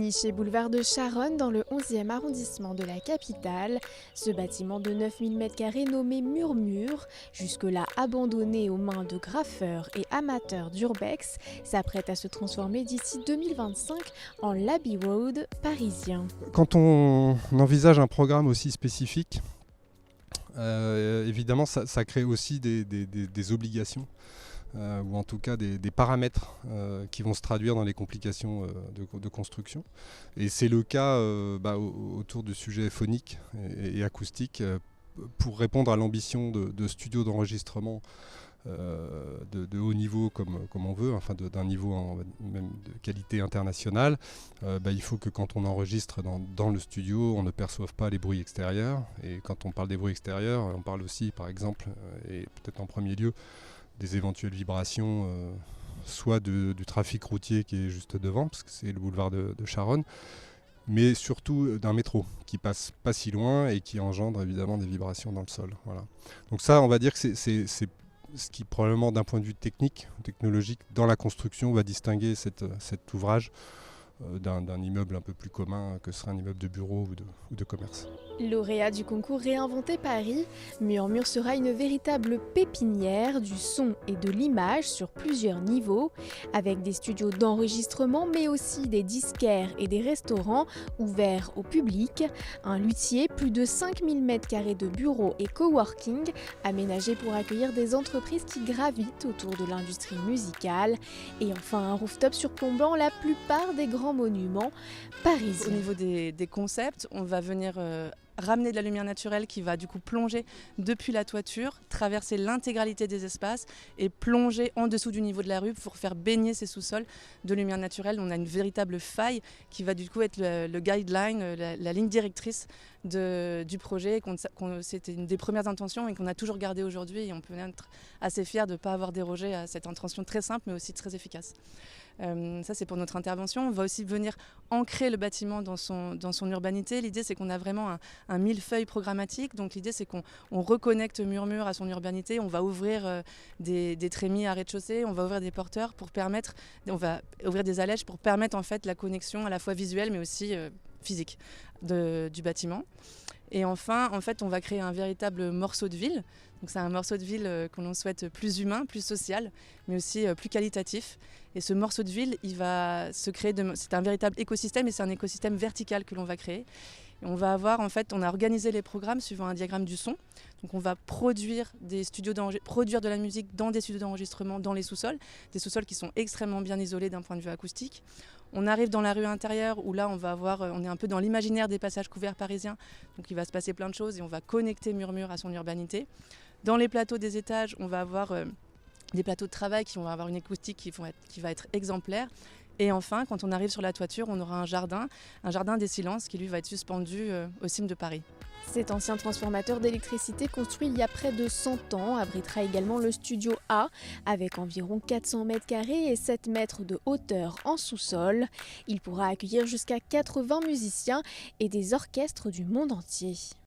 Niché boulevard de Charonne dans le 11e arrondissement de la capitale, ce bâtiment de 9000 m² nommé Murmure, jusque-là abandonné aux mains de graffeurs et amateurs d'urbex, s'apprête à se transformer d'ici 2025 en l'Abbey Road parisien. Quand on envisage un programme aussi spécifique, évidemment ça crée aussi des obligations. Ou en tout cas des paramètres qui vont se traduire dans les complications de construction. Et c'est le cas autour du sujet phonique et acoustique pour répondre à l'ambition de studios d'enregistrement de haut niveau comme on veut, enfin d'un niveau même de qualité internationale. Il faut que quand on enregistre dans le studio, on ne perçoive pas les bruits extérieurs. Et quand on parle des bruits extérieurs, on parle aussi par exemple, et peut-être en premier lieu, des éventuelles vibrations, soit du trafic routier qui est juste devant, parce que c'est le boulevard de Charonne, mais surtout d'un métro qui passe pas si loin et qui engendre évidemment des vibrations dans le sol. Voilà. Donc ça, on va dire que c'est ce qui probablement d'un point de vue technologique, dans la construction, va distinguer cet ouvrage d'un immeuble un peu plus commun que serait un immeuble de bureau ou de commerce. Lauréat du concours Réinventer Paris, Murmure sera une véritable pépinière du son et de l'image sur plusieurs niveaux, avec des studios d'enregistrement mais aussi des disquaires et des restaurants ouverts au public, un luthier, plus de 5000 m² de bureaux et coworking aménagés pour accueillir des entreprises qui gravitent autour de l'industrie musicale, et enfin un rooftop surplombant la plupart des grands monuments parisiens. Au niveau des concepts, on va venir ramener de la lumière naturelle qui va du coup plonger depuis la toiture, traverser l'intégralité des espaces et plonger en dessous du niveau de la rue pour faire baigner ces sous-sols de lumière naturelle. On a une véritable faille qui va du coup être le guideline, la ligne directrice du projet. C'était une des premières intentions et qu'on a toujours gardé aujourd'hui, et on peut être assez fiers de ne pas avoir dérogé à cette intention très simple mais aussi très efficace. Ça c'est pour notre intervention. On va aussi venir ancrer le bâtiment dans son urbanité. L'idée c'est qu'on a vraiment un millefeuille programmatique. Donc l'idée c'est qu'on reconnecte Murmure à son urbanité. On va ouvrir des trémies à rez-de-chaussée, on va ouvrir des porteurs pour permettre, on va ouvrir des allèges pour permettre en fait la connexion à la fois visuelle mais aussi physique du bâtiment. Et enfin, en fait, on va créer un véritable morceau de ville. Donc, c'est un morceau de ville que l'on souhaite plus humain, plus social, mais aussi plus qualitatif. Et ce morceau de ville, il va se créer. C'est un véritable écosystème, et c'est un écosystème vertical que l'on va créer. Et on va avoir, en fait, on a organisé les programmes suivant un diagramme du son. Donc, on va produire de la musique dans des studios d'enregistrement, dans les sous-sols, des sous-sols qui sont extrêmement bien isolés d'un point de vue acoustique. On arrive dans la rue intérieure où là, on est un peu dans l'imaginaire des passages couverts parisiens. Donc, il va se passer plein de choses et on va connecter Murmure à son urbanité. Dans les plateaux des étages, on va avoir des plateaux de travail qui vont avoir une acoustique qui va être exemplaire. Et enfin, quand on arrive sur la toiture, on aura un jardin des silences qui lui va être suspendu au CIM de Paris. Cet ancien transformateur d'électricité construit il y a près de 100 ans abritera également le studio A avec environ 400 m² et 7 mètres de hauteur en sous-sol. Il pourra accueillir jusqu'à 80 musiciens et des orchestres du monde entier.